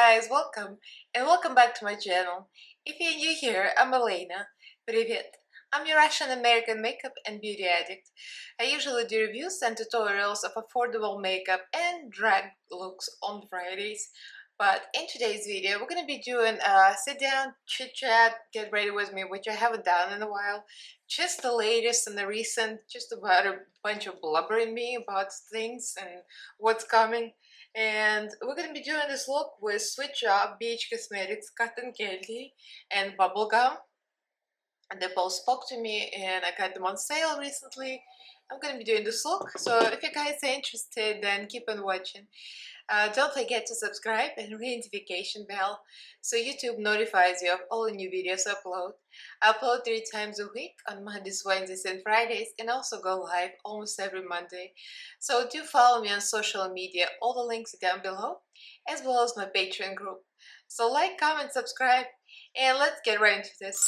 guys, welcome and welcome back to my channel. If you're new here, I'm Elaina. Привет! I'm your Russian American makeup and beauty addict. I usually do reviews and tutorials of affordable makeup and drag looks on Fridays. But in today's video, we're going to be doing a sit down, chit chat, get ready with me, which I haven't done in a while. Just the latest and the recent, just about a bunch of blubbering me about things and what's coming. And we're going to be doing this look with Sweet Shop, BH Cosmetics, Cotton Candy, and Bubblegum. And they both spoke to me and I got them on sale recently. I'm going to be doing this look, so if you guys are interested, then keep on watching. Don't forget to subscribe and ring notification bell so YouTube notifies you of all the new videos I upload. I upload 3 times a week on Mondays, Wednesdays and Fridays, and also go live almost every Monday. So do follow me on social media, all the links are down below, as well as my Patreon group. So like, comment, subscribe, and let's get right into this.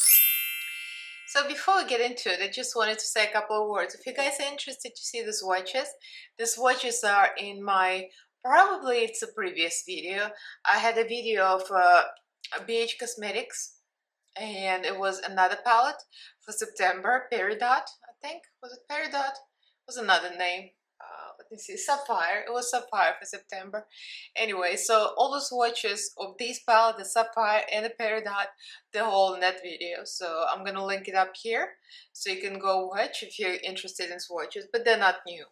So before we get into it, I just wanted to say a couple of words. If you guys are interested to see these watches are in my, probably it's a previous video. I had a video of BH Cosmetics, and it was another palette for September, Peridot, I think. Was it Peridot? It was another name. Let me see, Sapphire. It was Sapphire for September. Anyway, so all the swatches of these palettes, the Sapphire and the Peridot, they're all in that video. So I'm gonna link it up here so you can go watch if you're interested in swatches, but they're not new.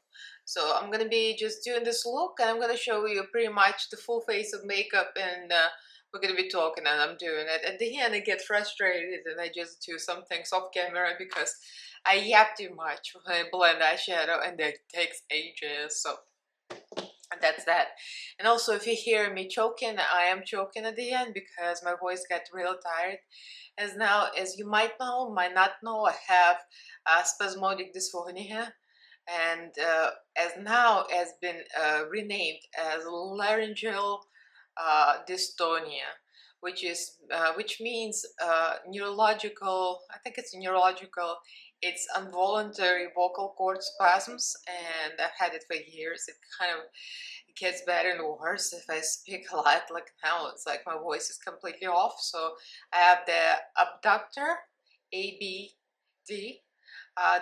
So I'm gonna be just doing this look and I'm gonna show you pretty much the full face of makeup, and we're gonna be talking and I'm doing it. At the end I get frustrated and I just do some things off camera because I yap too much when I blend eyeshadow and that takes ages. So that's that. And also, if you hear me choking, I am choking at the end because my voice got real tired. As you might know, might not know, I have spasmodic dysphonia, and has been renamed as laryngeal dystonia, which means neurological. I think it's neurological. It's involuntary vocal cord spasms, and I've had it for years. It kind of gets better and worse if I speak a lot. Like now, it's like my voice is completely off. So I have the abductor, ABD.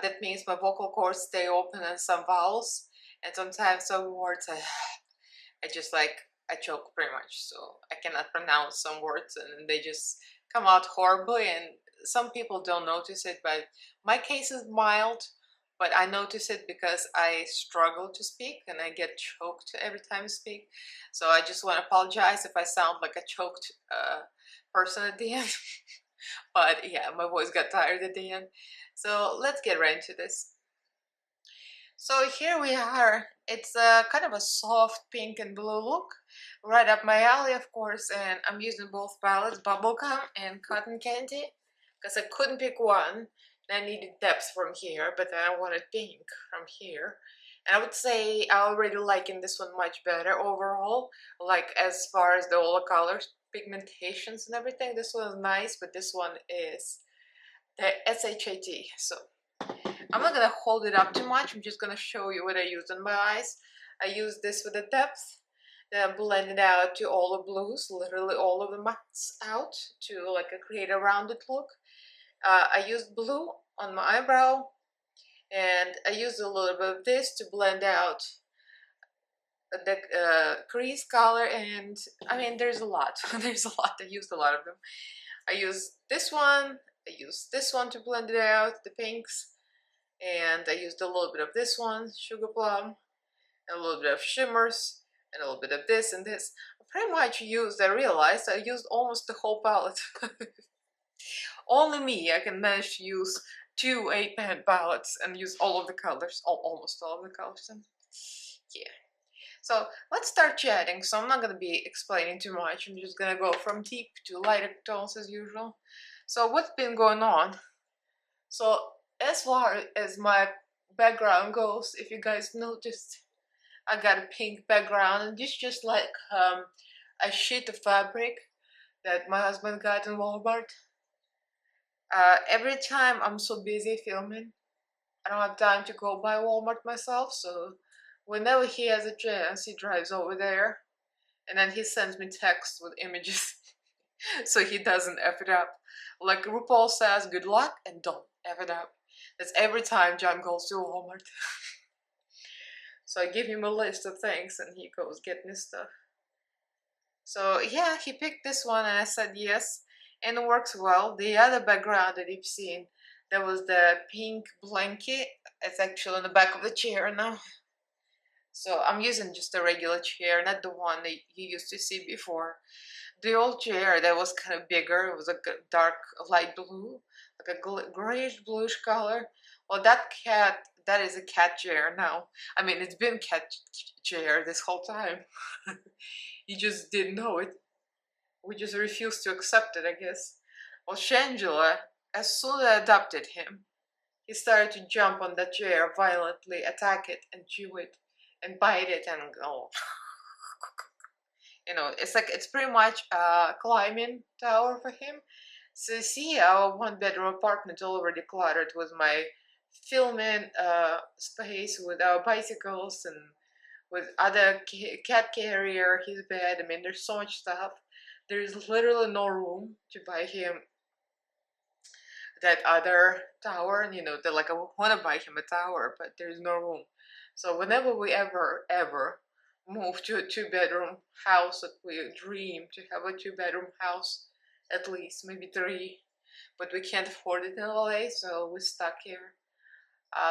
That means my vocal cords stay open and some vowels, and sometimes some words I choke pretty much, so I cannot pronounce some words and they just come out horribly, and some people don't notice it, but my case is mild, but I notice it because I struggle to speak and I get choked every time I speak. So I just want to apologize if I sound like a choked person at the end. But yeah, my voice got tired at the end. So let's get right into this. So here we are. It's a kind of a soft pink and blue look, right up my alley, of course, and I'm using both palettes, Bubblegum and Cotton Candy, because I couldn't pick one. I needed depth from here, but then I wanted pink from here. And I would say I already liking this one much better overall, like as far as all the colors, pigmentations and everything. This one is nice, but this one is the SHIT. So I'm not gonna hold it up too much. I'm just gonna show you what I use on my eyes. I use this with the depth, then I blend it out to all the blues, literally all of the mattes out to like create a rounded look. I used blue on my eyebrow, and I used a little bit of this to blend out the crease color, and I mean there's a lot. There's a lot. I used a lot of them. I used this one. I used this one to blend it out, the pinks. And I used a little bit of this one, Sugar Plum, and a little bit of shimmers, and a little bit of this and this. I realized I used almost the whole palette. Only me, I can manage to use 2 8-pan palettes and use all of the colors, almost all of the colors. And yeah. So let's start chatting. So I'm not going to be explaining too much. I'm just going to go from deep to lighter tones as usual. So what's been going on? So as far as my background goes, if you guys noticed, I got a pink background, and this is just like a sheet of fabric that my husband got in Walmart. Every time I'm so busy filming, I don't have time to go by Walmart myself, so whenever he has a chance, he drives over there and then he sends me text with images so he doesn't F it up. Like RuPaul says, good luck and don't F it up. That's every time John goes to Walmart. So I give him a list of things and he goes get me stuff. So yeah, he picked this one and I said yes, and it works well. The other background that you've seen, that was the pink blanket. It's actually on the back of the chair now. So I'm using just a regular chair, not the one that you used to see before. The old chair that was kind of bigger, it was like a dark light blue, like a grayish bluish color. Well, that is a cat chair now. I mean, it's been cat chair this whole time. You just didn't know it. We just refused to accept it, I guess. Well, Shangela, as soon as I adopted him, he started to jump on the chair, violently attack it and chew it and bite it and go. You know, it's pretty much a climbing tower for him. So you see, our one-bedroom apartment already cluttered with my filming space, with our bicycles and with other cat carrier, his bed. I mean, there's so much stuff. There's literally no room to buy him that other tower, and you know, that like I want to buy him a tower, but there's no room. So whenever we ever move to a two-bedroom house, that we dream to have a two-bedroom house, at least maybe three, but we can't afford it in LA, so we're stuck here.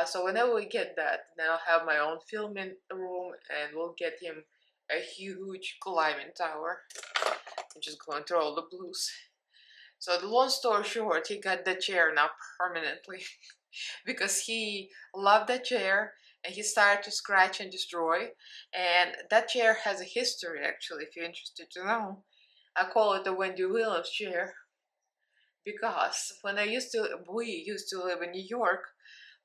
So whenever we get that, then I'll have my own filming room, and we'll get him a huge climbing tower. I'm just going through all the blues. So the long story short, he got the chair now permanently because he loved that chair and he started to scratch and destroy. And that chair has a history, actually, if you're interested to know. I call it the Wendy Williams chair because when we used to live in New York,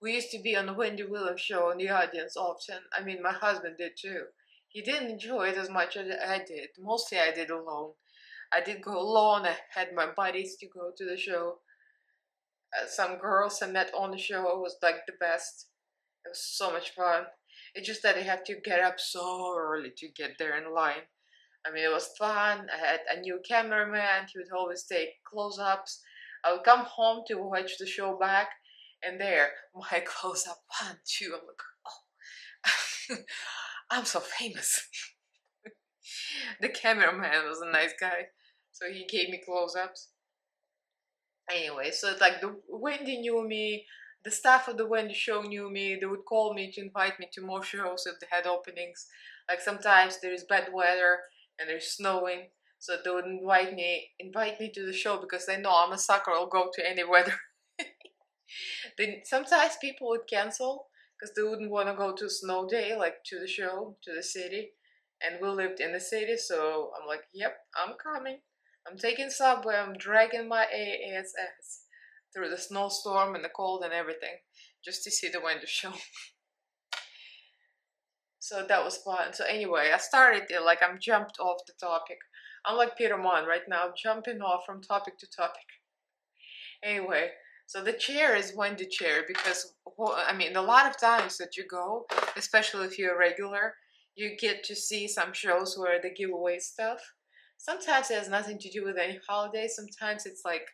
we used to be on the Wendy Williams show in the audience often. I mean, my husband did too. He didn't enjoy it as much as I did. Mostly I did alone. I did go alone. I had my buddies to go to the show. Some girls I met on the show. It was like the best. It was so much fun. It's just that I have to get up so early to get there in line. I mean, it was fun. I had a new cameraman. He would always take close-ups. I would come home to watch the show back, and there, my close-up 1, 2. I'm like, oh, I'm so famous. The cameraman was a nice guy, so he gave me close-ups. Anyway, so it's like the Wendy knew me, the staff of the Wendy show knew me. They would call me to invite me to more shows if they had openings. Like sometimes there's bad weather and there's snowing, so they would invite me to the show because they know I'm a sucker. I'll go to any weather. Then sometimes people would cancel because they wouldn't want to go to a snow day, like to the show, to the city. And we lived in the city, so I'm like, yep, I'm coming. I'm taking subway, I'm dragging my ass through the snowstorm and the cold and everything, just to see the Wendy show. So that was fun. So anyway, I started it like I'm jumped off the topic. I'm like Peter Mon right now, jumping off from topic to topic. Anyway, so the chair is Wendy chair because, I mean, a lot of times that you go, especially if you're a regular, you get to see some shows where they give away stuff. Sometimes it has nothing to do with any holiday. Sometimes it's like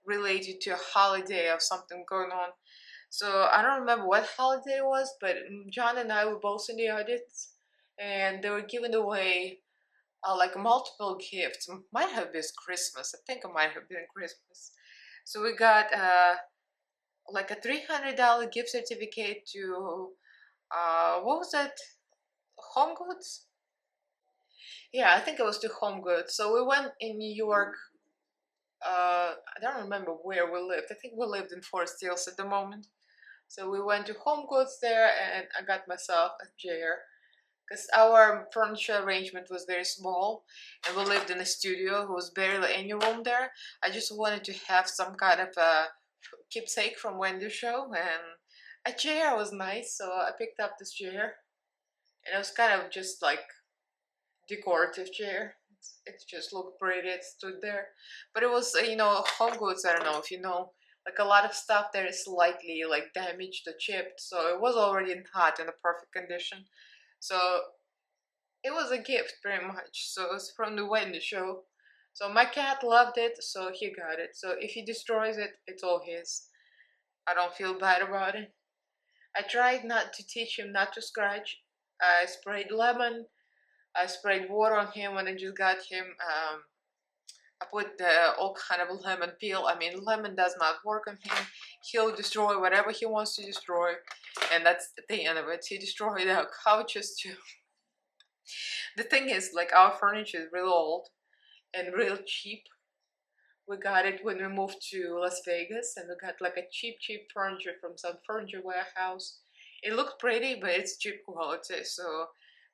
related to a holiday or something going on. So I don't remember what holiday it was, but John and I were both in the audience, and they were giving away like multiple gifts. Might have been Christmas. I think it might have been Christmas. So we got like a $300 gift certificate to what was that? Home Goods? Yeah, I think it was to Home Goods. So we went in New York. I don't remember where we lived. I think we lived in Forest Hills at the moment. So we went to Home Goods there, and I got myself a chair because our furniture arrangement was very small, and we lived in a studio. There was barely any room there. I just wanted to have some kind of a keepsake from Wendy's show, and a chair was nice, so I picked up this chair, and it was kind of just like decorative chair. It just looked pretty. It stood there, but it was you know, Home Goods. I don't know if you know, like a lot of stuff there is slightly like damaged or chipped, so it was already not in a perfect condition. So It was a gift, pretty much. So it's from the wedding show. So my cat loved it, so he got it. So if he destroys it, it's all his. I don't feel bad about it. I tried not to teach him not to scratch. I sprayed lemon. I sprayed water on him when I just got him. I put all kind of lemon peel. I mean, lemon does not work on him. He'll destroy whatever he wants to destroy, and that's the end of it. He destroyed our couches too. The thing is, like, our furniture is real old and real cheap. We got it when we moved to Las Vegas, and we got like a cheap furniture from some furniture warehouse. It looked pretty, but it's cheap quality, so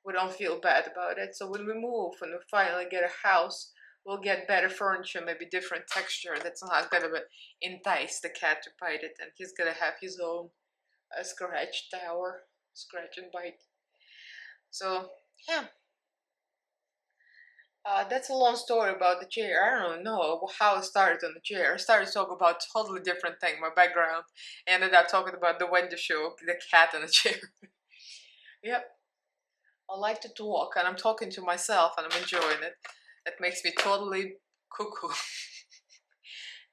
we don't feel bad about it. So when we move, when we finally get a house, we'll get better furniture, maybe different texture that's not gonna entice the cat to bite it, and he's gonna have his own scratch tower, scratch and bite. So yeah. That's a long story about the chair. I don't know how I started on the chair. I started talking about totally different thing, my background. Ended up talking about the window show, the cat and the chair. Yep. I like to talk, and I'm talking to myself, and I'm enjoying it. That makes me totally cuckoo.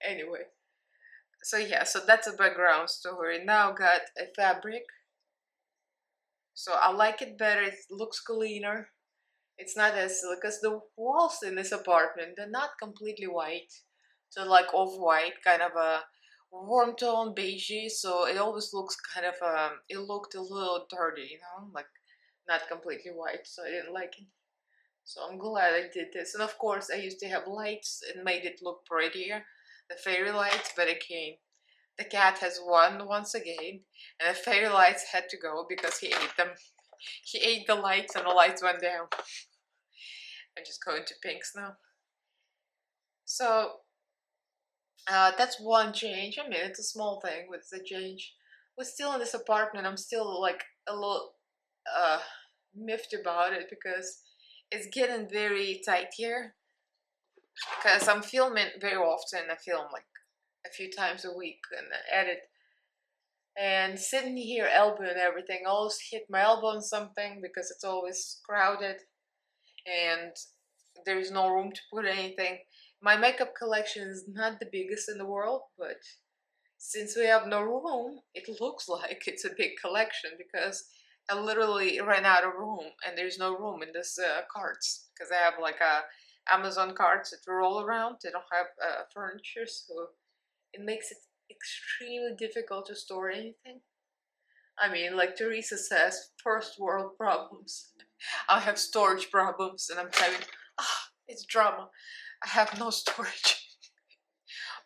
Anyway, so yeah, so that's a background story. Now got a fabric. So I like it better. It looks cleaner. It's not as, because the walls in this apartment, they're not completely white. So like off-white, kind of a warm tone, beigey. So it always looks kind of, it looked a little dirty, you know, like not completely white. So I didn't like it. So I'm glad I did this. And of course, I used to have lights and made it look prettier, the fairy lights. But again, the cat has won once again, and the fairy lights had to go because he ate them. He ate the lights and the lights went down. I'm just going to pinks now. So that's one change. I mean, it's a small thing, but it's a change. We're still in this apartment. I'm still like a little miffed about it because it's getting very tight here. Because I'm filming very often. I film like a few times a week and I edit. And sitting here, elbow and everything, I always hit my elbow on something because it's always crowded and there's no room to put anything. My makeup collection is not the biggest in the world, but since we have no room, it looks like it's a big collection because I literally ran out of room and there's no room in this carts because I have like Amazon carts that roll around. They don't have furniture, so it makes it extremely difficult to store anything. I mean, like Teresa says, first world problems. I have storage problems and I'm having, it's drama. I have no storage.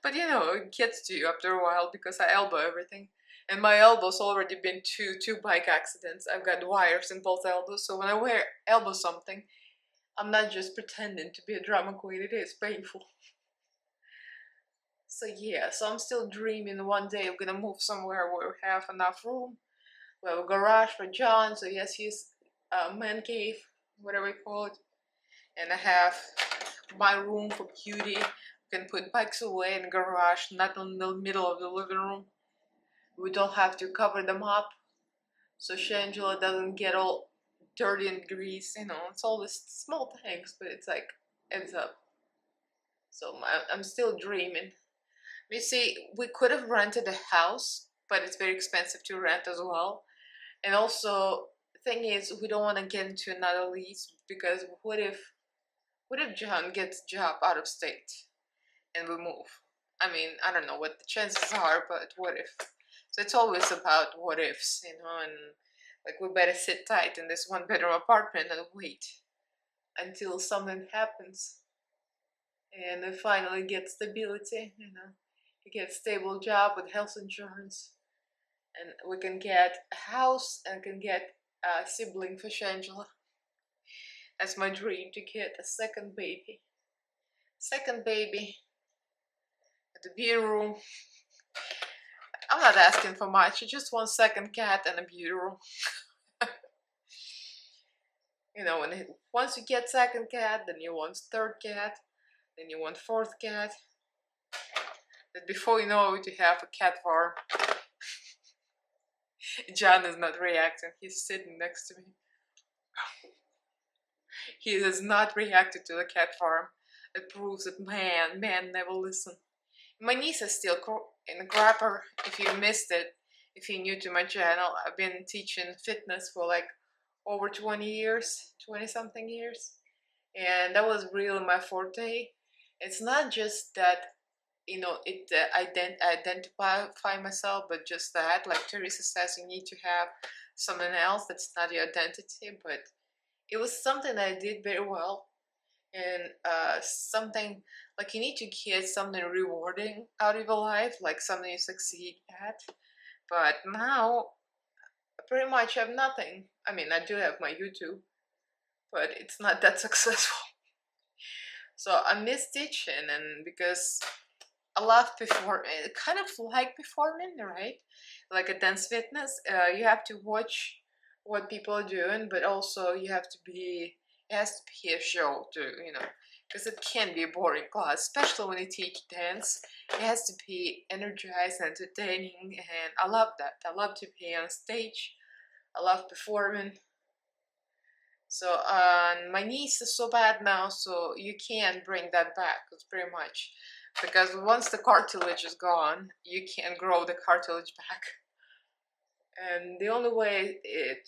But you know, it gets to you after a while because I elbow everything. And my elbow's already been two bike accidents. I've got wires in both elbows, so when I elbow something, I'm not just pretending to be a drama queen, it is painful. So yeah, so I'm still dreaming one day I'm gonna move somewhere where we have enough room. We have a garage for John, so yes, he's a man cave, whatever we call it. And I have my room for beauty. We can put bikes away in the garage, not in the middle of the living room. We don't have to cover them up, so Shangela doesn't get all dirty and grease, you know. It's always small things, but it's like, ends up. So I'm still dreaming. You see, we could have rented a house, but it's very expensive to rent as well. And also, the thing is, we don't want to get into another lease because what if John gets a job out of state and we move? I mean, I don't know what the chances are, but what if? So it's always about what ifs, you know, and like we better sit tight in this one bedroom apartment and wait until something happens and we finally get stability, you know. You get a stable job with health insurance and we can get a house and can get a sibling for Shangela. That's my dream, to get a second baby. Second baby at the beauty room. I'm not asking for much, just one second cat and a beauty room. You know, once you get second cat, then you want third cat, then you want fourth cat. But before you know it, you have a cat farm. John is not reacting, he's sitting next to me. He has not reacted to the cat farm. It proves that man never listen. My niece is still in the grapper. If you missed it, if you're new to my channel, I've been teaching fitness for like over 20 years, 20 something years. And that was really my forte. It's not just that, you know, it identify myself, but just that, like Teresa says, you need to have someone else that's not your identity. But it was something that I did very well, and something like you need to get something rewarding out of your life, like something you succeed at. But now I pretty much have nothing. I mean, I do have my YouTube, but it's not that successful. So I miss teaching, and because I love kind of like performing, right? Like a dance fitness, you have to watch what people are doing, but also you have to be, it has to be a show too, you know, because it can be a boring class, especially when you teach dance. It has to be energized, entertaining, and I love that. I love to be on stage. I love performing. So my niece is so bad now, so you can't bring that back. It's pretty much because once the cartilage is gone, you can't grow the cartilage back. And the only way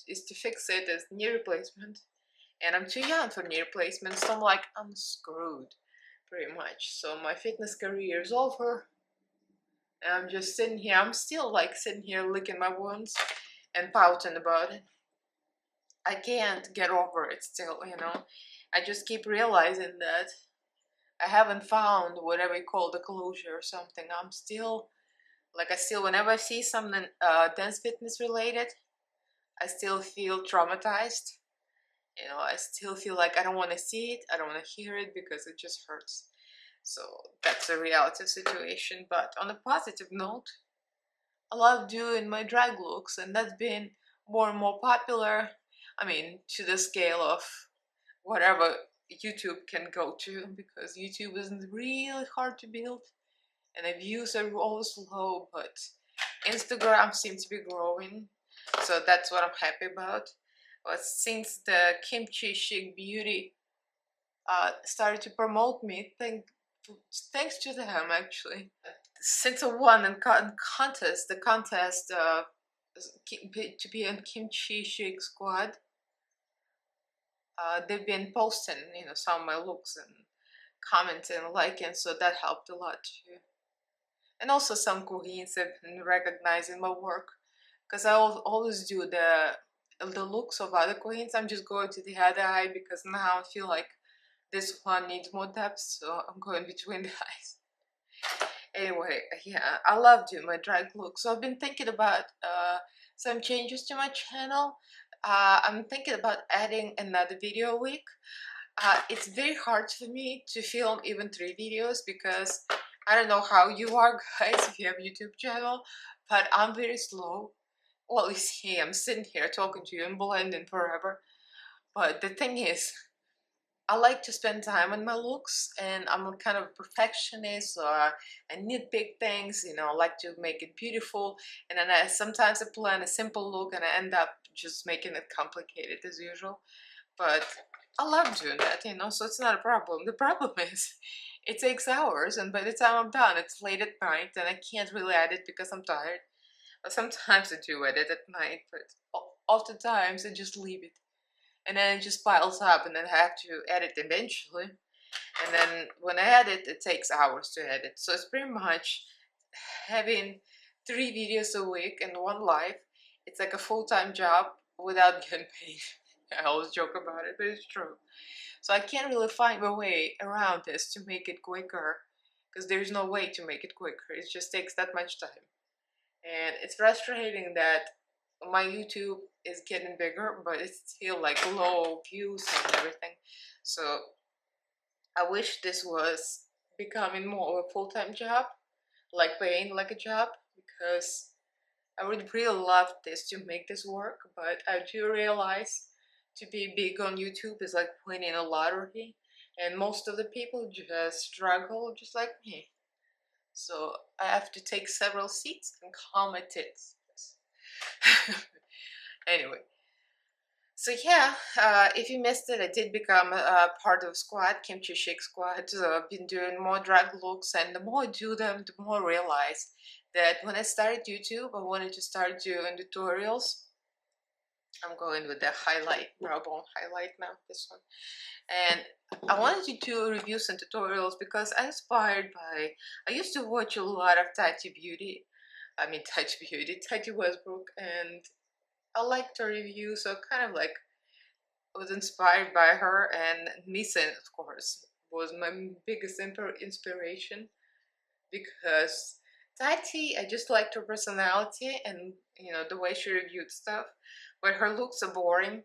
is to fix it is knee replacement. And I'm too young for knee replacement, so I'm screwed, pretty much. So my fitness career is over. And I'm just sitting here. I'm still like sitting here licking my wounds and pouting about it. I can't get over it still, you know. I just keep realizing that I haven't found whatever you call the closure or something. I'm still, like, whenever I see something dance fitness related, I still feel traumatized. You know, I still feel like I don't want to see it, I don't want to hear it because it just hurts. So that's a reality situation. But on a positive note, I love doing my drag looks, and that's been more and more popular. I mean, to the scale of whatever YouTube can go to, because YouTube isn't really hard to build and the views are always low, but Instagram seems to be growing, so that's what I'm happy about. But since the KimChi Chic Beauty started to promote me, thanks to them actually. Since I won in contest, the contest to be in KimChi Chic squad, they've been posting, you know, some of my looks and commenting and liking, so that helped a lot too. And also some Koreans have been recognizing my work, because I always do the looks of other Koreans. I'm just going to the other eye because now I feel like this one needs more depth, so I'm going between the eyes. Anyway, yeah, I love doing my drag look, so I've been thinking about some changes to my channel. I'm thinking about adding another video a week. It's very hard for me to film even 3 videos because I don't know how you are guys if you have a YouTube channel, but I'm very slow. Well, you see, I'm sitting here talking to you and blending forever. But the thing is, I like to spend time on my looks, and I'm a kind of perfectionist, so I nitpick things, you know, I like to make it beautiful, and then sometimes I plan a simple look and I end up just making it complicated as usual. But I love doing that, you know, so it's not a problem. The problem is, it takes hours, and by the time I'm done, it's late at night, and I can't really edit because I'm tired. But sometimes I do edit at night, but oftentimes I just leave it. And then it just piles up, and then I have to edit eventually. And then when I edit, it takes hours to edit. So it's pretty much having 3 videos a week and 1 live. It's like a full-time job without getting paid. I always joke about it, but it's true. So I can't really find a way around this to make it quicker, because there's no way to make it quicker. It just takes that much time. And it's frustrating that my YouTube is getting bigger, but it's still like low views and everything. So I wish this was becoming more of a full-time job, like paying like a job, because I would really love this to make this work. But I do realize to be big on YouTube is like winning a lottery, and most of the people just struggle just like me. So I have to take several seats and calm my tits. Anyway, So yeah, if you missed it, I did become part of squad, KimChi Chic squad. I've been doing more drag looks, and the more I do them, the more I realize that when I started YouTube, I wanted to start doing tutorials. I'm going with the highlight, brow bone highlight now, this one. And I wanted to do reviews and tutorials because I'm inspired by, I used to watch a lot of Tati Westbrook, and I liked her reviews, so kind of like was inspired by her, and Nissan, of course, was my biggest inspiration because Tati, I just liked her personality and the way she reviewed stuff, but her looks are boring.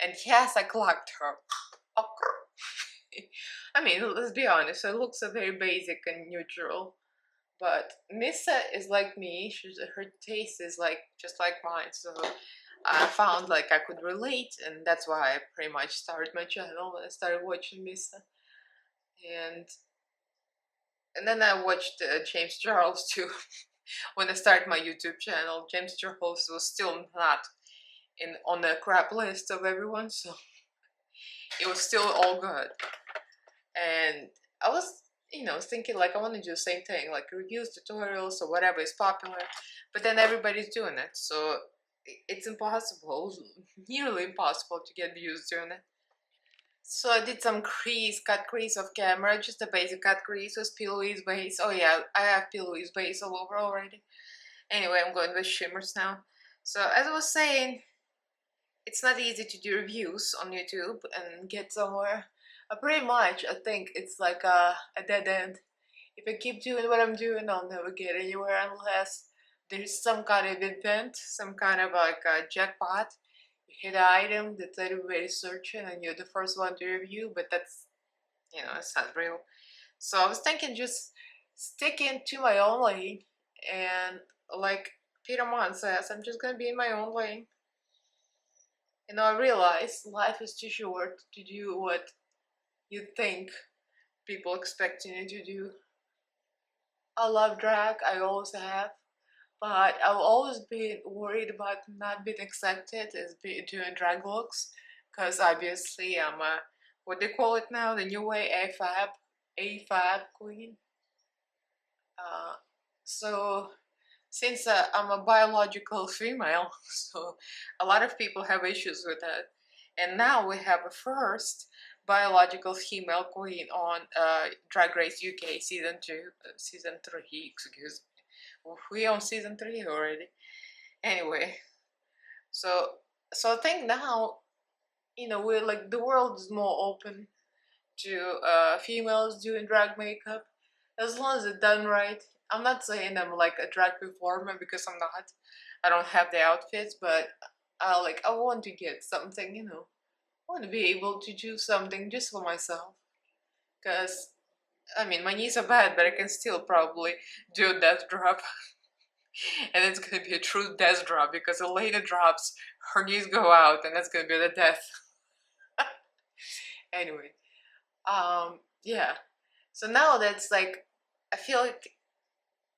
And yes, I clocked her. I mean, let's be honest, her looks are very basic and neutral. But Missa is like me. Her taste is like just like mine. So I found like I could relate, and that's why I pretty much started my channel when I started watching Missa. And then I watched James Charles too. When I started my YouTube channel, James Charles was still not on the crap list of everyone, so it was still all good. And I was, thinking like I want to do the same thing, like reviews, tutorials, or whatever is popular. But then everybody's doing it, so it's impossible, nearly impossible to get views doing it. So I did some cut crease of camera, just a basic cut crease with P. Louise base. Oh yeah, I have P. Louise base all over already. Anyway, I'm going with shimmers now. So as I was saying, it's not easy to do reviews on YouTube and get somewhere. Pretty much, I think it's like a dead end. If I keep doing what I'm doing, I'll never get anywhere unless there's some kind of event, some kind of like a jackpot. You hit an item that everybody's searching and you're the first one to review, but that's, it's not real. So I was thinking just sticking to my own lane, and like Peter Mon says, I'm just gonna be in my own lane. I realize life is too short to do what you think people expecting you to do. I love drag, I always have, but I've always been worried about not being accepted as doing drag looks, because obviously I'm a, what they call it now, the new way, AFAB queen. So since I'm a biological female, so a lot of people have issues with that. And now we have a first biological female queen on Drag Race UK season 2, season 3, excuse me. We on season 3 already. Anyway, so I think now, we're like, the world is more open to females doing drag makeup, as long as it's done right. I'm not saying I'm like a drag performer because I'm not. I don't have the outfits, but I want to get something, I want to be able to do something just for myself. Because, I mean, my knees are bad, but I can still probably do a death drop. And it's gonna be a true death drop because Elaina drops, her knees go out, and that's gonna be the death. Anyway, yeah. So now that's like, I feel like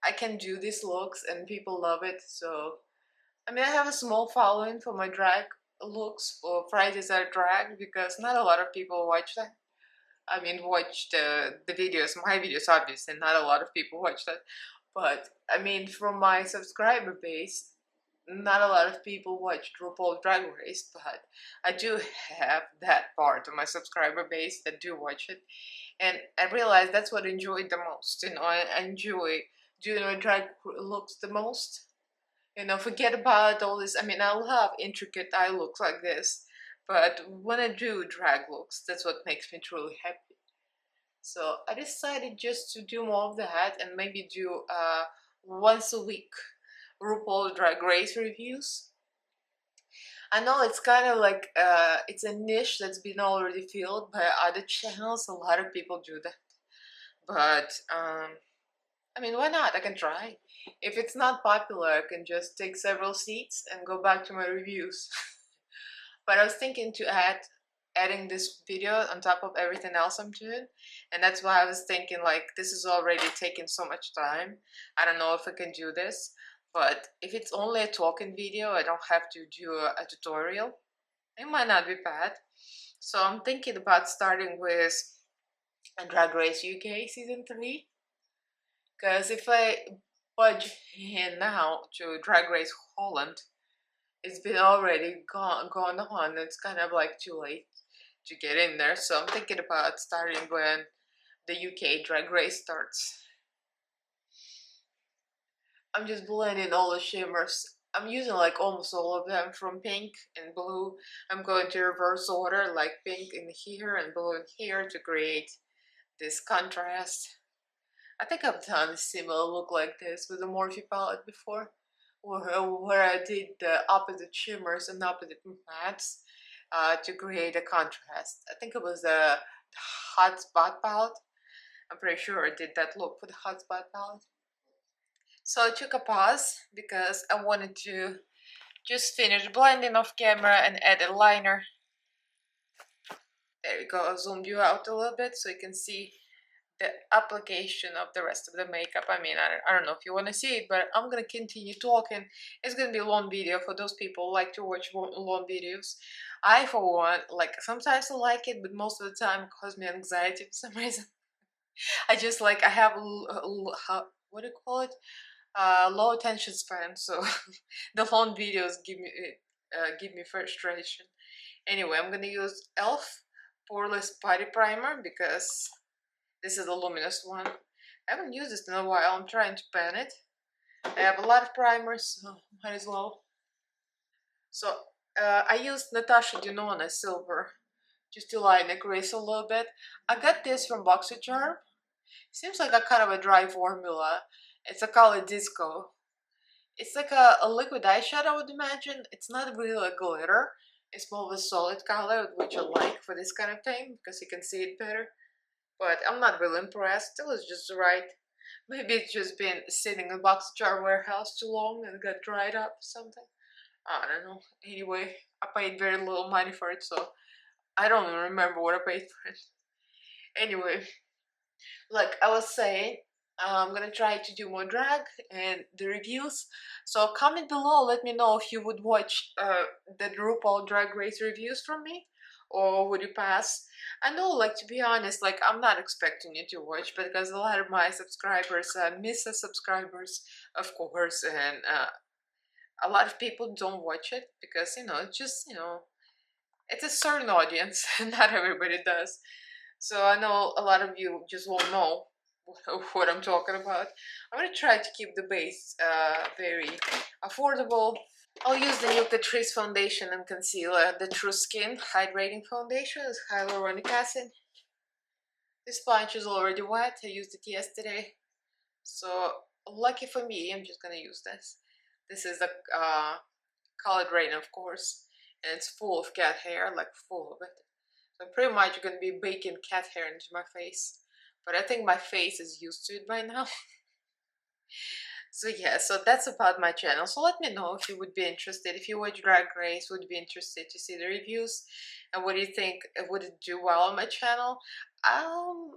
I can do these looks and people love it. So, I mean, I have a small following for my drag looks for Fridays Are Drag because not a lot of people watch that. I mean, watch the videos, my videos, obviously, not a lot of people watch that. But, I mean, from my subscriber base, not a lot of people watch RuPaul Drag Race, but I do have that part of my subscriber base that do watch it. And I realized that's what I enjoyed the most. I enjoy doing my drag looks the most. Forget about all this. I mean, I love intricate eye looks like this, but when I do drag looks, that's what makes me truly happy. So I decided just to do more of that and maybe do once a week RuPaul Drag Race reviews. I know it's kind of like it's a niche that's been already filled by other channels. A lot of people do that, but I mean, why not? I can try. If it's not popular, I can just take several seats and go back to my reviews. But I was thinking to adding this video on top of everything else I'm doing, and that's why I was thinking like this is already taking so much time. I don't know if I can do this, but if it's only a talking video, I don't have to do a tutorial. It might not be bad. So I'm thinking about starting with Drag Race UK Season 3. Because if I budge in now to Drag Race Holland, it's been already gone on. It's kind of like too late to get in there. So I'm thinking about starting when the UK Drag Race starts. I'm just blending all the shimmers. I'm using like almost all of them from pink and blue. I'm going to reverse order, like pink in here and blue in here to create this contrast. I think I've done a similar look like this with the Morphe palette before, where I did the opposite shimmers and opposite mattes to create a contrast. I think it was the Hot Spot palette. I'm pretty sure I did that look for the Hot Spot palette. So I took a pause because I wanted to just finish blending off camera and add a liner. There we go, I zoomed you out a little bit so you can see the application of the rest of the makeup. I mean, I don't know if you want to see it, but I'm gonna continue talking. It's gonna be a long video for those people who like to watch long videos. I, for one, like sometimes I like it, but most of the time it causes me anxiety for some reason. I just like I have what do you call it? Low attention span, so the long videos give me frustration. Anyway, I'm gonna use ELF Poreless Body Primer because this is the luminous one. I haven't used this in a while. I'm trying to pan it. I have a lot of primers, so might as well. So I used Natasha Denona Silver just to line the crease a little bit. I got this from BoxyCharm. Seems like a kind of a dry formula. It's a color disco. It's like a liquid eyeshadow, I would imagine. It's not really a glitter. It's more of a solid color, which I like for this kind of thing because you can see it better. But I'm not really impressed. Still, it's just right. Maybe it's just been sitting in a BoxyCharm warehouse too long and got dried up or something. I don't know. Anyway, I paid very little money for it, so I don't even remember what I paid for it. Anyway, like I was saying, I'm gonna try to do more drag and the reviews. So comment below, let me know if you would watch the RuPaul Drag Race reviews from me, or would you pass? I know, like, to be honest, like I'm not expecting you to watch, but because a lot of my subscribers miss the subscribers, of course, and a lot of people don't watch it because it's just it's a certain audience, and not everybody does. So I know a lot of you just won't know what I'm talking about. I'm gonna try to keep the base very affordable. I'll use the new Catrice foundation and concealer, the True Skin Hydrating Foundation with hyaluronic acid. This sponge is already wet, I used it yesterday. So lucky for me, I'm just gonna use this. This is the colored rain, of course, and it's full of cat hair, like full of it. So I'm pretty much gonna be baking cat hair into my face. But I think my face is used to it by now. So yeah, so that's about my channel. So let me know if you would be interested. If you watch Drag Race, would be interested to see the reviews. And what do you think? Would it do well on my channel? I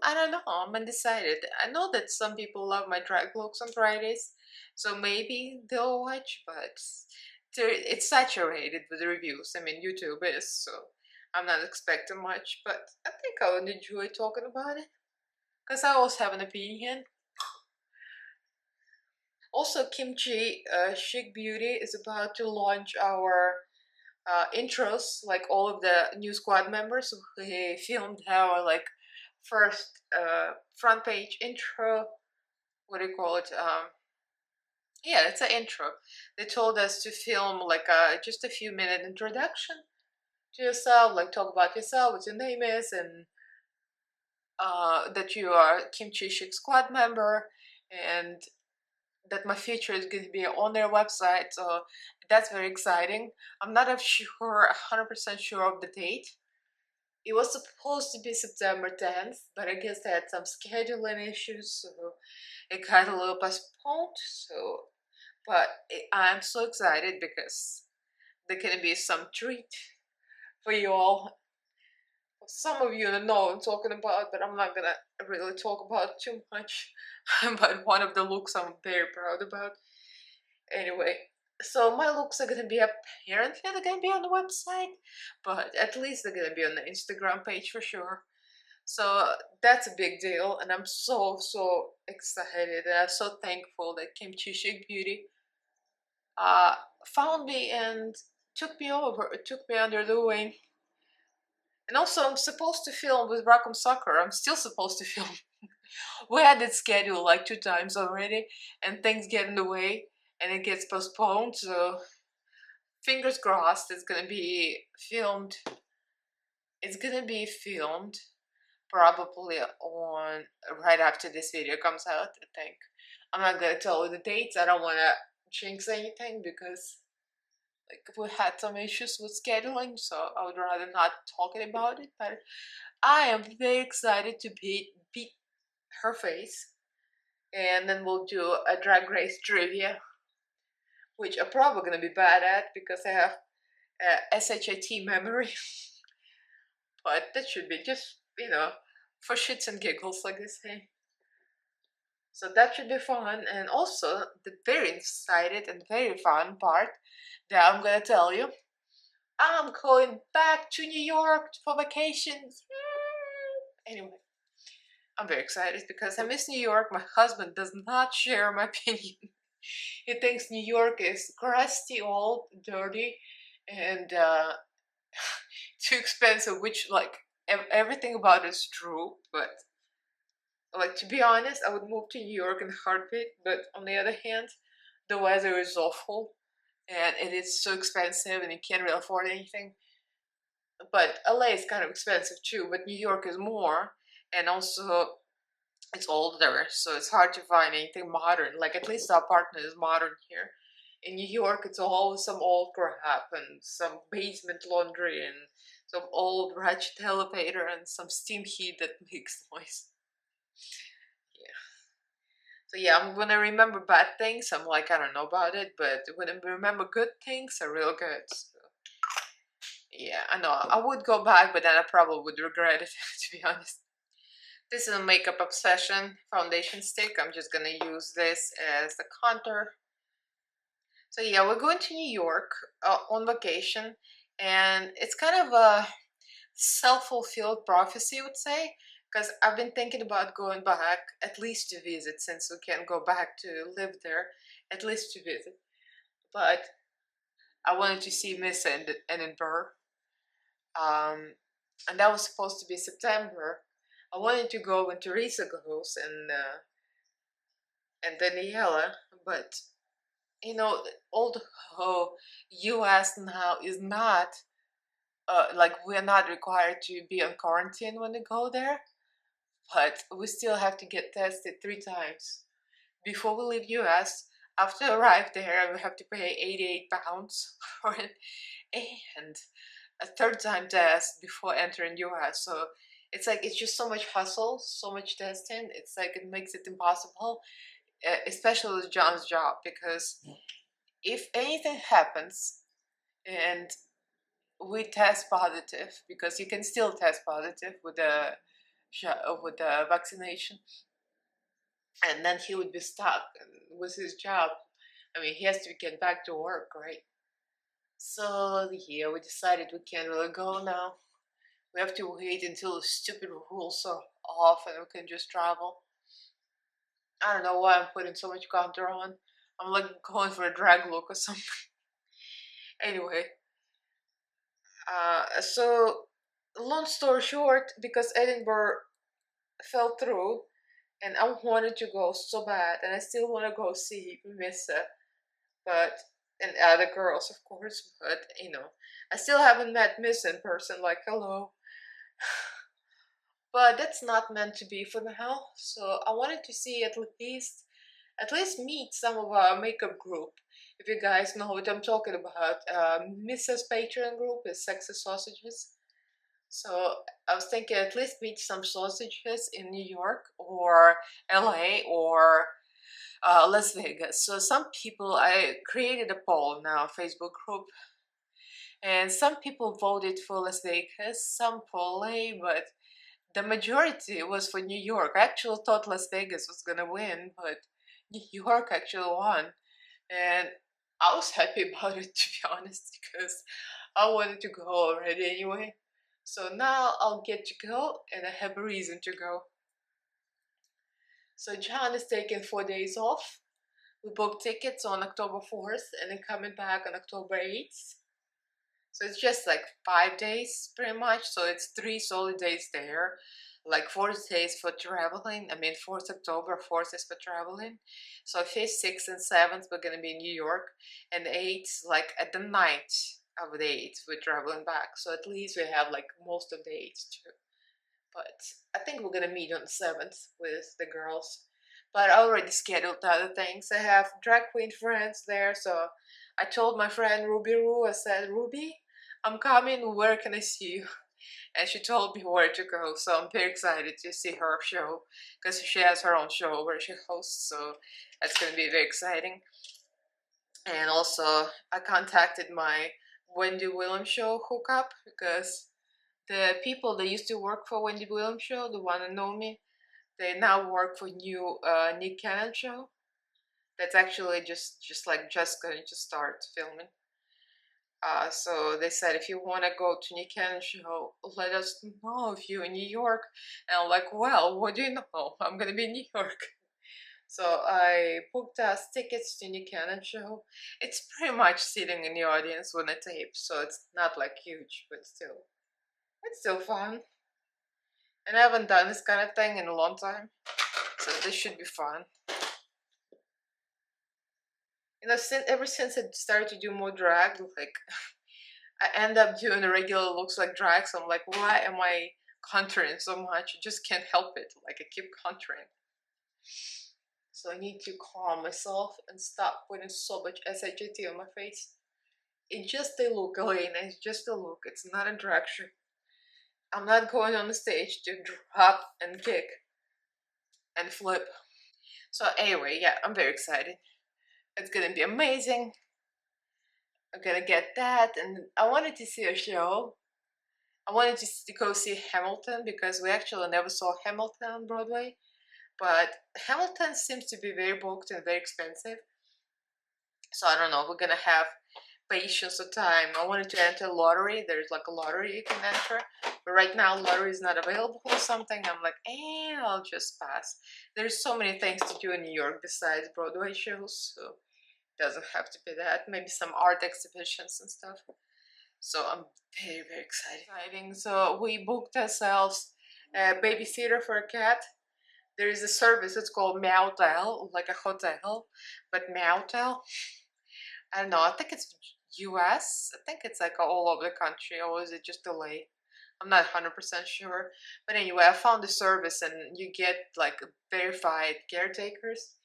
don't know. I'm undecided. I know that some people love my drag looks on Fridays, so maybe they'll watch, but it's saturated with reviews. I mean, YouTube is, so I'm not expecting much, but I think I would enjoy talking about it because I always have an opinion. Also, KimChi Chic Beauty is about to launch our intros, like all of the new squad members. We filmed our like first front page intro. What do you call it? Yeah, it's an intro. They told us to film like just a few minute introduction to yourself, like talk about yourself, what your name is, and that you are KimChi Chic squad member, and that my feature is going to be on their website. So that's very exciting. I'm not 100% sure of the date. It was supposed to be September 10th, but I guess they had some scheduling issues, so it got a little postponed. So, but I'm so excited because there can be some treat for you all. Some of you know what I'm talking about, but I'm not gonna really talk about too much. But one of the looks I'm very proud about. Anyway, So my looks are gonna be apparently they're gonna be on the website, but at least they're gonna be on the Instagram page for sure. So that's a big deal, and I'm so excited, and I'm so thankful that KimChi Chic Beauty uh, found me and took me under the wing. And also, I'm supposed to film with Rackham Soccer. I'm still supposed to film. We had it scheduled like 2 times already, and things get in the way, and it gets postponed. So fingers crossed, it's gonna be filmed. It's gonna be filmed probably on right after this video comes out. I think I'm not gonna tell you the dates. I don't want to jinx anything because like we had some issues with scheduling, so I would rather not talking about it. But I am very excited to beat her face, and then we'll do a Drag Race trivia, which I'm probably gonna be bad at because I have SHIT memory. But that should be just for shits and giggles, like they say. So that should be fun, and also the very excited and very fun part that I'm gonna tell you. I'm going back to New York for vacations. Anyway, I'm very excited because I miss New York. My husband does not share my opinion. He thinks New York is crusty, old, dirty, and too expensive, which, like, everything about it is true, but, like, to be honest, I would move to New York in a heartbeat, but on the other hand, the weather is awful, and it is so expensive, and you can't really afford anything. But LA is kind of expensive too, but New York is more, and also it's older, so it's hard to find anything modern. Like, at least our apartment is modern here. In New York, it's always some old crap and some basement laundry and some old ratchet elevator and some steam heat that makes noise. Yeah. So yeah, I'm gonna remember bad things. I'm like, I don't know about it, but when I remember good things, are real good. So, yeah, I know. I would go back, but then I probably would regret it, to be honest. This is a makeup obsession foundation stick. I'm just gonna use this as the contour. So yeah, we're going to New York on vacation, and it's kind of a self-fulfilled prophecy, I would say, because I've been thinking about going back at least to visit, since we can't go back to live there, at least to visit. But I wanted to see Miss Edinburgh, and that was supposed to be September. I wanted to go when Teresa goes and Daniela, but although US now is not like we're not required to be on quarantine when we go there, but we still have to get tested 3 times before we leave US. After arrive there, we have to pay 88 pounds for it, and a third time test before entering US. So it's like it's just so much hustle, so much testing. It's like it makes it impossible, especially with John's job, because if anything happens and we test positive, because you can still test positive with the vaccination, and then he would be stuck with his job. I mean, he has to get back to work, right? So yeah, we decided we can't really go now. We have to wait until the stupid rules are off and we can just travel. I don't know why I'm putting so much contour on. I'm like going for a drag look or something. Anyway, so long story short, because Edinburgh fell through, and I wanted to go so bad, and I still want to go see Missa, but and other girls, of course, but I still haven't met Missa in person. Like, hello. But that's not meant to be for now. So I wanted to see at least meet some of our makeup group. If you guys know what I'm talking about, Mrs. Patreon group is Sexy Sausages. So I was thinking at least meet some sausages in New York or LA or Las Vegas. So some people, I created a poll now, Facebook group, and some people voted for Las Vegas, some for LA, but the majority was for New York. I actually thought Las Vegas was gonna win, but New York actually won. And I was happy about it, to be honest, because I wanted to go already anyway. So now I'll get to go and I have a reason to go. So John is taking 4 days off. We booked tickets on October 4th and then coming back on October 8th. So it's just like 5 days pretty much. So it's 3 solid days there. Like 4 days for traveling. I mean 4th October, 4th is for traveling. So 5th, 6th and 7th we're gonna be in New York. And the 8th, like at the night of the 8th, we're traveling back. So at least we have like most of the 8th too. But I think we're gonna meet on the 7th with the girls. But I already scheduled other things. I have drag queen friends there, so I told my friend Ruby Roo, I said, Ruby, I'm coming, where can I see you? And she told me where to go, so I'm very excited to see her show, because she has her own show where she hosts, so that's gonna be very exciting. And also, I contacted my Wendy Williams show hookup, because the people that used to work for Wendy Williams show, the one that know me, they now work for new Nick Cannon show. That's actually just going to start filming. So they said if you want to go to Nick Cannon show, let us know if you're in New York. And I'm like, well, what do you know? I'm gonna be in New York. So I booked us tickets to Nick Cannon show. It's pretty much sitting in the audience when I tape, so it's not like huge, but still, it's still fun. And I haven't done this kind of thing in a long time, so this should be fun. You know, ever since I started to do more drag, like I end up doing the regular looks like drag, so I'm like, why am I contouring so much? I just can't help it. Like I keep contouring. So I need to calm myself and stop putting so much SHT on my face. It's just a look, Elaina. It's just a look. It's not a drag show. I'm not going on the stage to drop and kick and flip. So anyway, yeah, I'm very excited. It's gonna be amazing. I'm gonna get that, and I wanted to see a show. I wanted to go see Hamilton because we actually never saw Hamilton on Broadway, but Hamilton seems to be very booked and very expensive. So I don't know, we're gonna have patience or time. I wanted to enter lottery. There's like a lottery you can enter, but right now lottery is not available or something. I'm like, I'll just pass. There's so many things to do in New York besides Broadway shows, so it doesn't have to be that. Maybe some art exhibitions and stuff. So I'm very, very excited. So we booked ourselves a babysitter for a cat. There is a service, it's called Meowtel, like a hotel, but Meowtel, I don't know, I think it's US. I think it's like all over the country, or is it just LA? I'm not 100% sure. But anyway, I found the service and you get like verified caretakers.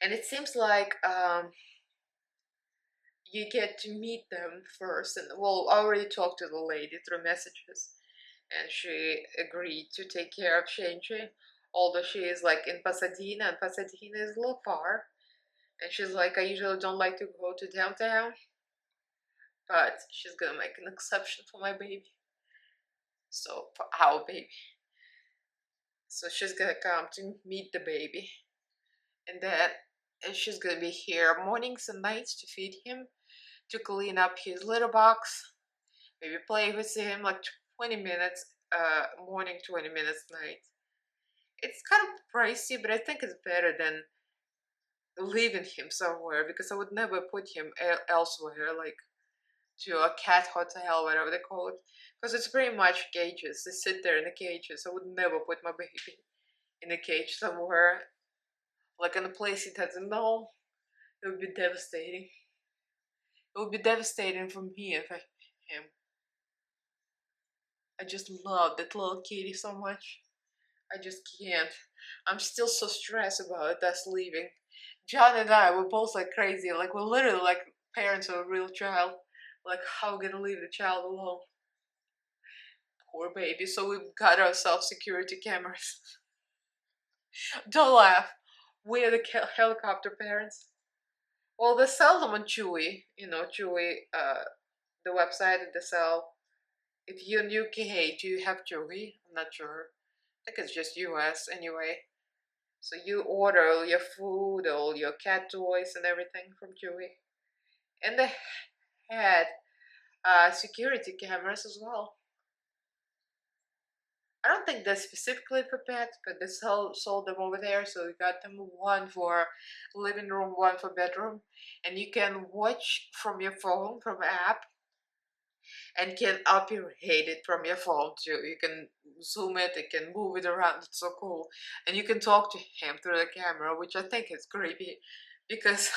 And it seems like you get to meet them first. And well, I already talked to the lady through messages, and she agreed to take care of Shenji, although she is like in Pasadena, and Pasadena is a little far. And she's like, I usually don't like to go to downtown, but she's gonna make an exception for my baby. So, for our baby. So she's gonna come to meet the baby. And then she's gonna be here mornings and nights to feed him, to clean up his litter box, maybe play with him like 20 minutes morning, 20 minutes night. It's kind of pricey, but I think it's better than leaving him somewhere, because I would never put him elsewhere, like to a cat hotel, whatever they call it, because it's pretty much cages. They sit there in the cages. I would never put my baby in a cage somewhere, like in a place he doesn't know. It would be devastating. It would be devastating for me if I him. I just love that little kitty so much. I just can't. I'm still so stressed about us leaving. John and I were both like crazy. Like we're literally like parents of a real child. Like how we gonna leave the child alone? Poor baby. So we got ourselves security cameras. Don't laugh. We're the helicopter parents. Well, they sell them on Chewy. You know, Chewy, the website that they sell. If you're in UK, do you have Chewy? I'm not sure. I think it's just US anyway. So you order all your food, all your cat toys and everything from Chewy. And they had security cameras as well. I don't think that's specifically for pets, but they sold them over there. So you got them one for living room, one for bedroom, and you can watch from your phone from app, and can operate it from your phone too. You can zoom it, you can move it around. It's so cool, and you can talk to him through the camera, which I think is creepy, because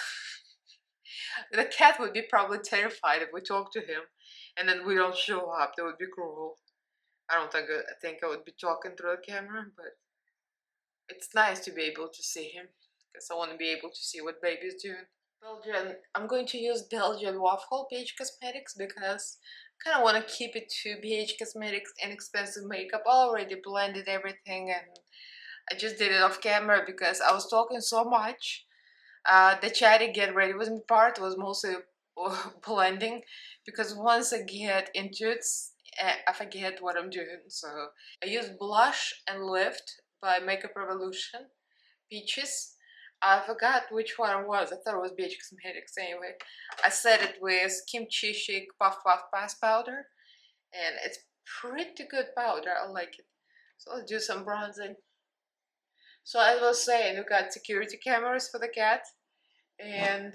the cat would be probably terrified if we talk to him, and then we don't show up. That would be cruel. I think I would be talking through the camera, but it's nice to be able to see him because I want to be able to see what baby's doing. Belgian, I'm going to use Belgian Waffle BH Cosmetics because I kind of want to keep it to BH Cosmetics inexpensive makeup. I already blended everything and I just did it off camera because I was talking so much. The chatty get ready with me part was mostly blending, because once I get into it, I forget what I'm doing. So I used Blush and Lift by Makeup Revolution, Peaches. I forgot which one it was. I thought it was BH Cosmetics anyway. I set it with KimChi Chic Puff Puff Pass Powder, and it's pretty good powder. I like it. So let's do some bronzing. So as I was saying, we got security cameras for the cat, and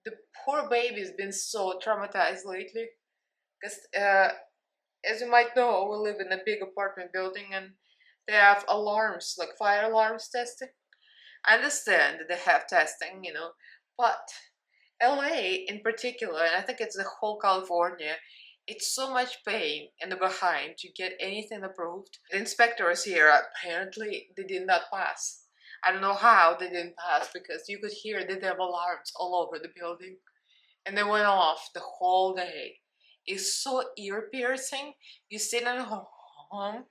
the poor baby's been so traumatized lately. Because as you might know, we live in a big apartment building, and they have alarms, like fire alarms testing. I understand that they have testing, but LA in particular, and I think it's the whole California, it's so much pain in the behind to get anything approved. The inspectors here, apparently, they did not pass. I don't know how they didn't pass, because you could hear the damn alarms all over the building. And they went off the whole day. It's so ear piercing. You sit in home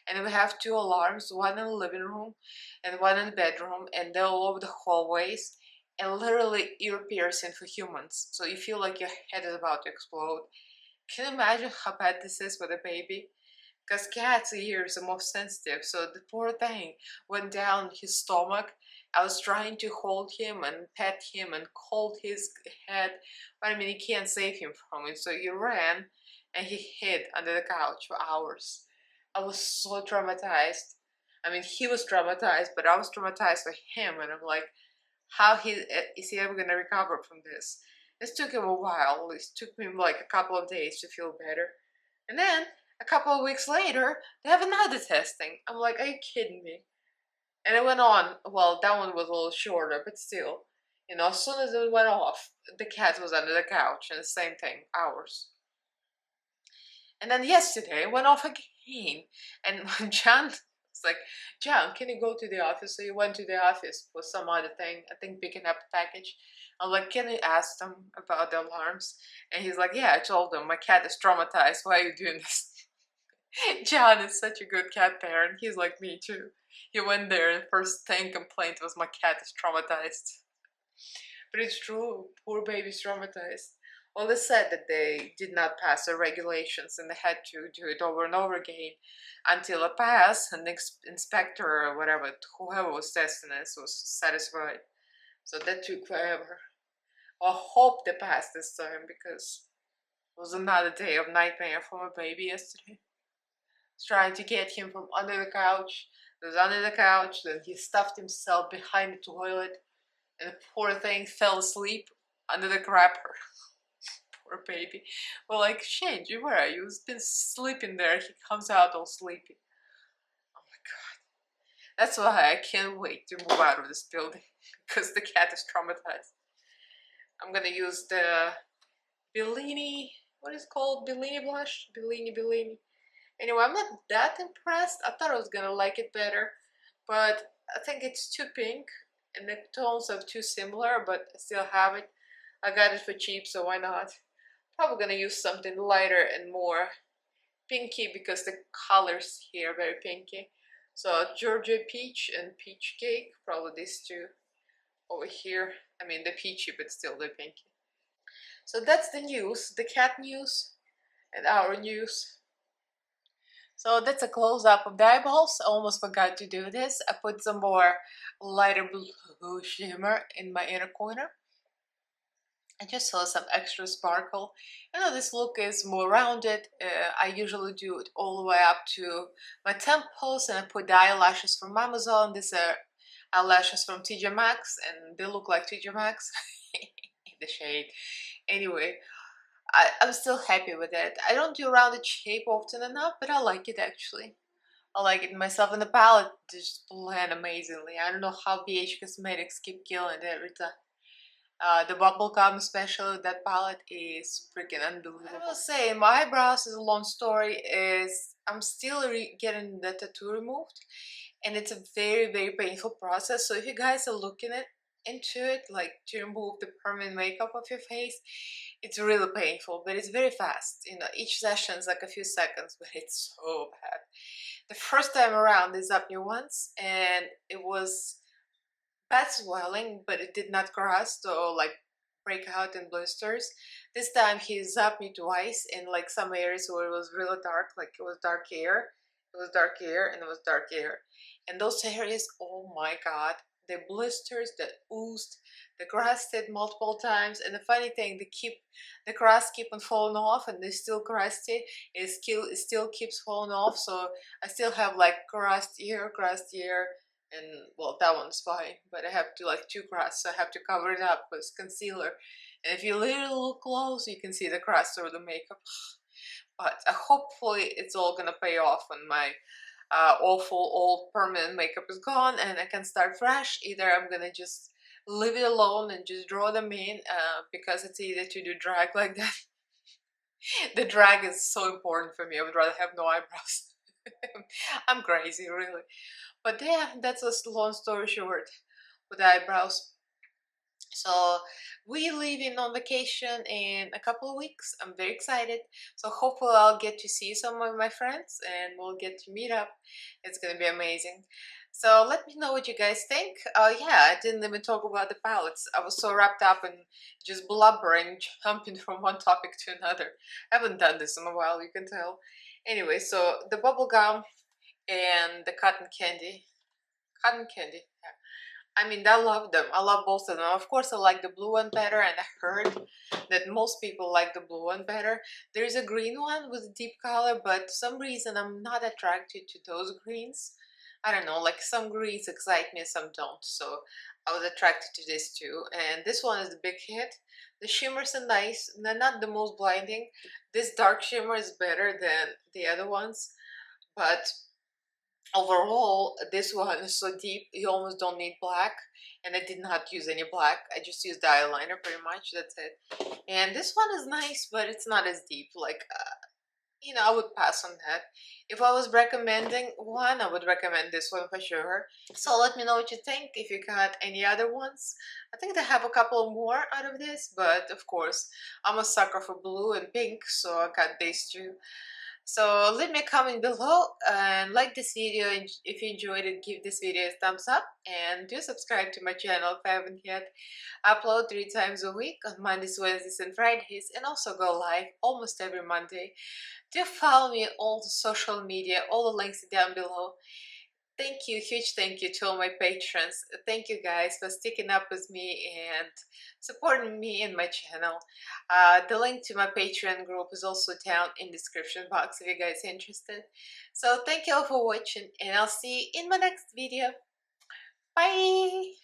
and we have two alarms, one in the living room and one in the bedroom, and they're all over the hallways, and literally ear piercing for humans. So you feel like your head is about to explode. Can you imagine how bad this is with a baby? Because cats' ears are more sensitive, so the poor thing went down his stomach. I was trying to hold him and pet him and hold his head, but I mean, you can't save him from it. So he ran and he hid under the couch for hours. I was so traumatized. I mean, he was traumatized, but I was traumatized for him, and I'm like, how is he ever gonna recover from this? This took him a while. It took me like a couple of days to feel better. And then a couple of weeks later, they have another testing. I'm like, are you kidding me? And it went on. Well, that one was a little shorter, but still, as soon as it went off, the cat was under the couch, and the same thing, hours. And then yesterday, it went off again. And when John was like, John, can you go to the office? So he went to the office for some other thing, I think picking up a package. I'm like, can you ask them about the alarms? And he's like, yeah, I told them my cat is traumatized. Why are you doing this? John is such a good cat parent. He's like me too. He went there and the first thing complaint was my cat is traumatized. But it's true, poor baby's traumatized. Well, they said that they did not pass the regulations and they had to do it over and over again until a pass, and the inspector or whatever, whoever was testing this, was satisfied. So that took forever. I hope they passed this time, because it was another day of nightmare for my baby yesterday. Trying to get him from under the couch. He was under the couch, then he stuffed himself behind the toilet, and the poor thing fell asleep under the grabber. Poor baby. We're like, Shinji, where are you? He's been sleeping there. He comes out all sleepy. Oh my god. That's why I can't wait to move out of this building, because the cat is traumatized. I'm gonna use the Bellini, what is it called? Bellini blush? Bellini. Anyway, I'm not that impressed. I thought I was gonna like it better, but I think it's too pink and the tones are too similar, but I still have it. I got it for cheap, so why not? Probably gonna use something lighter and more pinky, because the colors here are very pinky. So Georgia Peach and Peach Cake, probably these two over here. I mean, the peachy, but still the pinky. So that's the news, the cat news and our news. So that's a close-up of the eyeballs. I almost forgot to do this. I put some more lighter blue shimmer in my inner corner. I just saw some extra sparkle. You know, this look is more rounded. I usually do it all the way up to my temples, and I put the eyelashes from Amazon. These are eyelashes from TJ Maxx, and they look like TJ Maxx in the shade. Anyway, I'm still happy with it. I don't do rounded shape often enough, but I like it actually. I like it myself, and the palette just blend amazingly. I don't know how BH Cosmetics keep killing it every time. The bubblegum especially, that palette is freaking unbelievable. I will say, my eyebrows is a long story, is I'm still getting the tattoo removed, and it's a very painful process. So if you guys are looking into it, like to remove the permanent makeup of your face, it's really painful, but it's very fast. You know, each session is like a few seconds, but it's so bad. The first time around, they zapped me once, and it was bad swelling, but it did not crust or like break out in blisters. This time he zapped me twice in like some areas where it was really dark, like it was dark hair. It was dark hair and it was dark hair. And those areas, oh my god, the blisters that oozed, the crusted multiple times. And the funny thing, the crust keep on falling off, and they still crusty. It still keeps falling off. So I still have like crust here, and well, that one's fine, but I have to like two crusts, so I have to cover it up with concealer. And if you really look close, you can see the crust or the makeup. But hopefully it's all gonna pay off when my awful old permanent makeup is gone and I can start fresh. Either I'm gonna just leave it alone and just draw them in, because it's easier to do drag like that. The drag is so important for me. I would rather have no eyebrows. I'm crazy, really. But yeah, that's a long story short with the eyebrows. So we leaving on vacation in a couple of weeks. I'm very excited. So hopefully I'll get to see some of my friends and we'll get to meet up. It's gonna be amazing. So let me know what you guys think. Yeah, I didn't even talk about the palettes. I was so wrapped up in just blubbering, jumping from one topic to another. I haven't done this in a while, you can tell. Anyway, so the bubble gum and the cotton candy. Cotton candy, yeah. I mean, I love them. I love both of them. Of course, I like the blue one better, and I heard that most people like the blue one better. There's a green one with deep color, but for some reason I'm not attracted to those greens. I don't know, like some greens excite me, some don't. So I was attracted to this too. And this one is the big hit. The shimmers are nice. They're not the most blinding. This dark shimmer is better than the other ones, but overall this one is so deep you almost don't need black, and I did not use any black. I just used the eyeliner pretty much, that's it. And this one is nice, but it's not as deep. Like, you know, I would pass on that. If I was recommending one, I would recommend this one for sure. So let me know what you think, if you got any other ones. I think they have a couple more out of this, but of course I'm a sucker for blue and pink, so I got these two. So leave me a comment below and like this video, and if you enjoyed it, give this video a thumbs up, and do subscribe to my channel if I haven't yet. I upload 3 times a week on Mondays, Wednesdays and Fridays, and also go live almost every Monday. Do follow me on all the social media, all the links down below. Thank you, huge thank you to all my patrons. Thank you guys for sticking up with me and supporting me and my channel. The link to my Patreon group is also down in the description box if you guys are interested. So thank you all for watching, and I'll see you in my next video. Bye!